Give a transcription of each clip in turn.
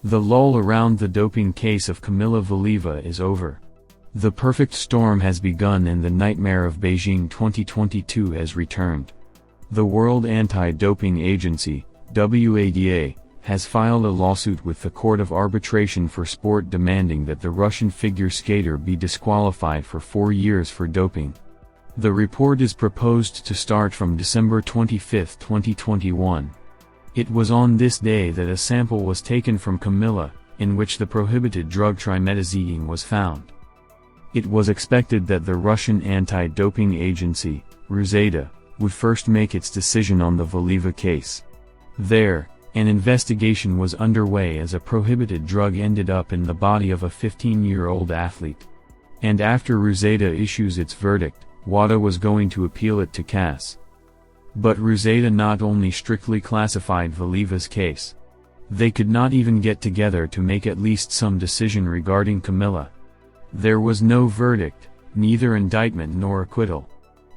The lull around the doping case of Kamila Valieva is over. The perfect storm has begun and the nightmare of Beijing 2022 has returned. The World Anti-Doping Agency, WADA, has filed a lawsuit with the Court of Arbitration for Sport demanding that the Russian figure skater be disqualified for 4 years for doping. The report is proposed to start from December 25, 2021. It was on this day that a sample was taken from Kamila, in which the prohibited drug trimetazidine was found. It was expected that the Russian anti-doping agency, Rusa, would first make its decision on the Valieva case. There, an investigation was underway as a prohibited drug ended up in the body of a 15-year-old athlete. And after Rusa issues its verdict, WADA was going to appeal it to CAS. But Rusa not only strictly classified Valieva's case. They could not even get together to make at least some decision regarding Kamila. There was no verdict, neither indictment nor acquittal.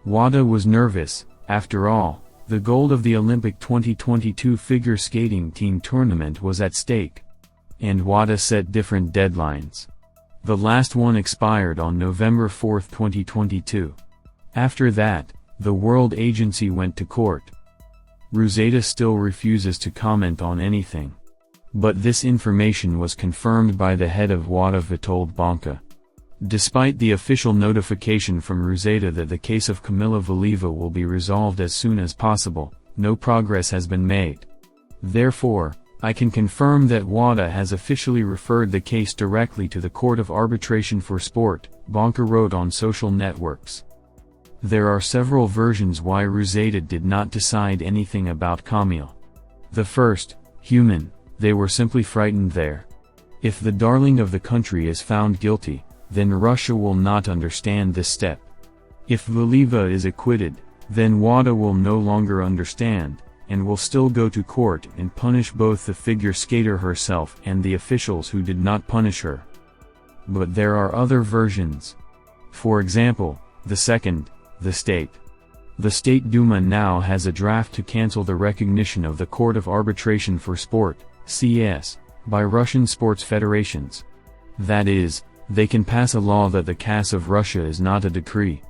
WADA was nervous. After all, the gold of the Olympic 2022 figure skating team tournament was at stake. And WADA set different deadlines. The last one expired on November 4, 2022. After that, the World Agency went to court. Rusa still refuses to comment on anything. But this information was confirmed by the head of WADA Vitold Bonka. Despite the official notification from Rusa that the case of Kamila Valieva will be resolved as soon as possible, no progress has been made. Therefore, I can confirm that WADA has officially referred the case directly to the Court of Arbitration for Sport, Bonka wrote on social networks. There are several versions why Rusa did not decide anything about Kamila. The first, human, they were simply frightened there. If the darling of the country is found guilty, then Russia will not understand this step. If Valieva is acquitted, then WADA will no longer understand, and will still go to court and punish both the figure skater herself and the officials who did not punish her. But there are other versions. For example, the second, the state. The State Duma now has a draft to cancel the recognition of the Court of Arbitration for Sport, CS, by Russian sports federations. That is, they can pass a law that the CAS of Russia is not a decree.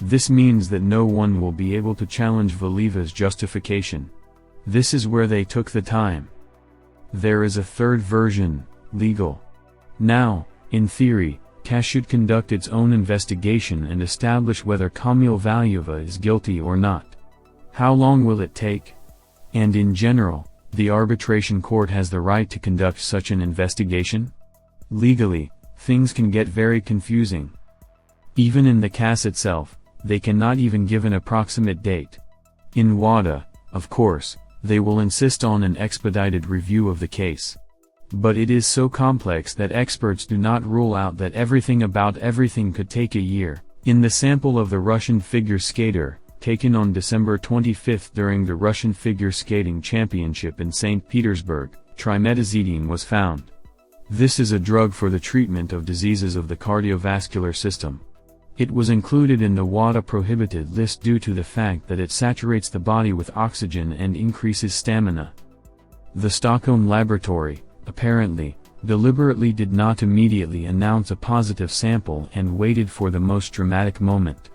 This means that no one will be able to challenge Valieva's justification. This is where they took the time. There is a third version, legal. Now, in theory, CAS should conduct its own investigation and establish whether Kamila Valieva is guilty or not. How long will it take? And in general, the arbitration court has the right to conduct such an investigation? Legally, things can get very confusing. Even in the CAS itself, they cannot even give an approximate date. In WADA, of course, they will insist on an expedited review of the case. But it is so complex that experts do not rule out that everything about everything could take a year. In the sample of the Russian figure skater, taken on December 25 during the Russian Figure Skating Championship in St. Petersburg, trimetazidine was found. This is a drug for the treatment of diseases of the cardiovascular system. It was included in the WADA prohibited list due to the fact that it saturates the body with oxygen and increases stamina. The Stockholm laboratory, apparently, deliberately did not immediately announce a positive sample and waited for the most dramatic moment.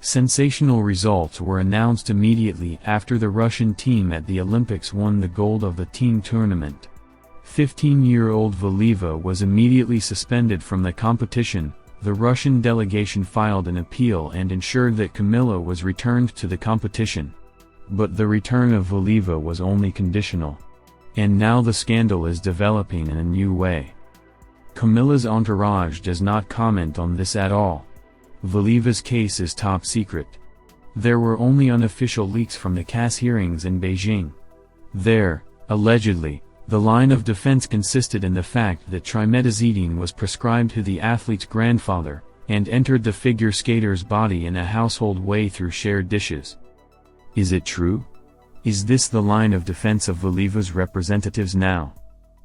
Sensational results were announced immediately after the Russian team at the Olympics won the gold of the team tournament. 15-year-old Valieva was immediately suspended from the competition. The Russian delegation filed an appeal and ensured that Kamila was returned to the competition. But the return of Valieva was only conditional. And now the scandal is developing in a new way. Kamila's entourage does not comment on this at all. Valieva's case is top secret. There were only unofficial leaks from the CAS hearings in Beijing. There, allegedly, the line of defense consisted in the fact that trimetazidine was prescribed to the athlete's grandfather, and entered the figure skater's body in a household way through shared dishes. Is it true? Is this the line of defense of Valieva's representatives now?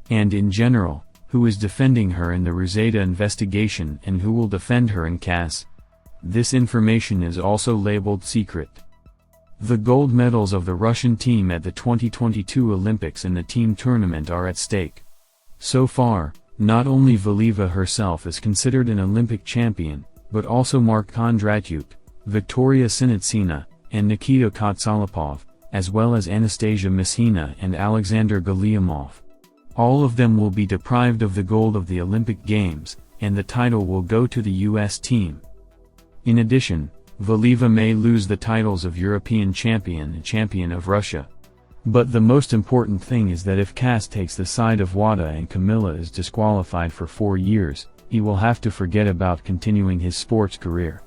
And in general, who is defending her in the Rusa investigation and who will defend her in CAS? This information is also labeled secret. The gold medals of the Russian team at the 2022 Olympics in the team tournament are at stake. So far, not only Valieva herself is considered an Olympic champion, but also Mark Kondratyuk, Victoria Sinitsina, and Nikita Kotsalapov, as well as Anastasia Messina and Alexander Galiamov. All of them will be deprived of the gold of the Olympic Games, and the title will go to the US team. In addition, Valieva may lose the titles of European champion and champion of Russia. But the most important thing is that if Kas takes the side of WADA and Kamila is disqualified for 4 years, he will have to forget about continuing his sports career.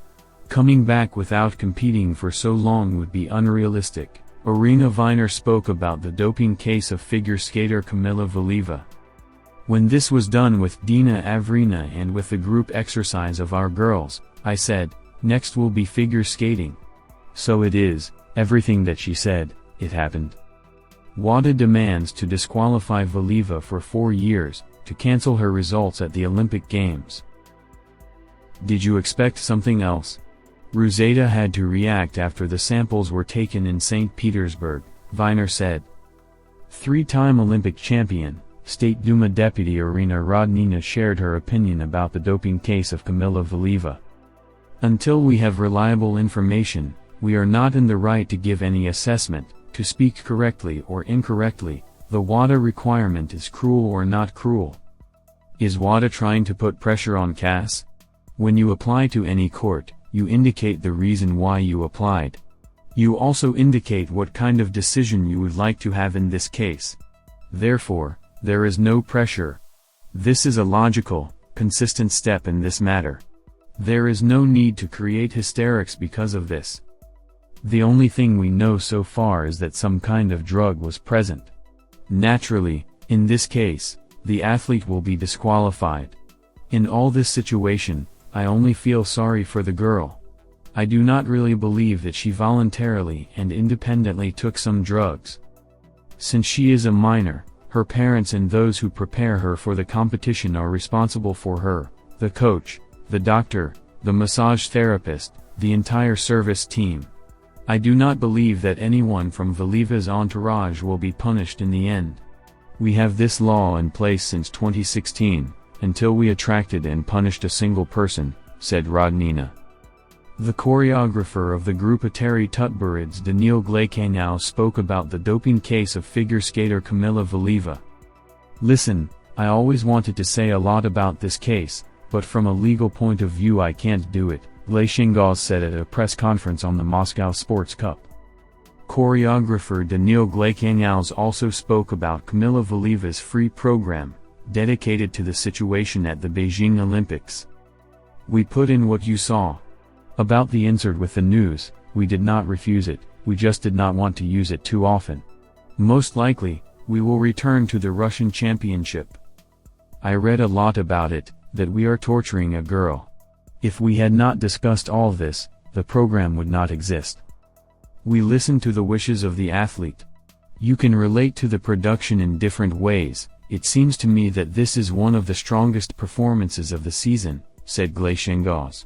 Coming back without competing for so long would be unrealistic. Irina Viner spoke about the doping case of figure skater Kamila Valieva. When this was done with Dina Avrina and with the group exercise of our girls, I said, next will be figure skating. So it is, everything that she said, it happened. WADA demands to disqualify Valieva for 4 years, to cancel her results at the Olympic Games. Did you expect something else? Rusa had to react after the samples were taken in St. Petersburg, Viner said. 3-time Olympic champion, State Duma Deputy Irina Rodnina shared her opinion about the doping case of Kamila Valieva. Until we have reliable information, we are not in the right to give any assessment. To speak correctly or incorrectly, the WADA requirement is cruel or not cruel. Is WADA trying to put pressure on Kas? When you apply to any court, you indicate the reason why you applied. You also indicate what kind of decision you would like to have in this case. Therefore, there is no pressure. This is a logical, consistent step in this matter. There is no need to create hysterics because of this. The only thing we know so far is that some kind of drug was present. Naturally, in this case, the athlete will be disqualified. In all this situation, I only feel sorry for the girl. I do not really believe that she voluntarily and independently took some drugs. Since she is a minor, her parents and those who prepare her for the competition are responsible for her, the coach, the doctor, the massage therapist, the entire service team. I do not believe that anyone from Valieva's entourage will be punished in the end. We have this law in place since 2016, until we attracted and punished a single person, said Rodnina. The choreographer of the group Atari Tutburids Daniil Glakanow spoke about the doping case of figure skater Kamila Valieva. Listen, I always wanted to say a lot about this case, but from a legal point of view I can't do it, Glashengov said at a press conference on the Moscow Sports Cup. Choreographer Daniil Glakanow also spoke about Kamila Valieva's free program, dedicated to the situation at the Beijing Olympics. We put in what you saw. About the insert with the news, we did not refuse it, we just did not want to use it too often. Most likely, we will return to the Russian championship. I read a lot about it, that we are torturing a girl. If we had not discussed all this, the program would not exist. We listen to the wishes of the athlete. You can relate to the production in different ways. It seems to me that this is one of the strongest performances of the season, said Glashengov.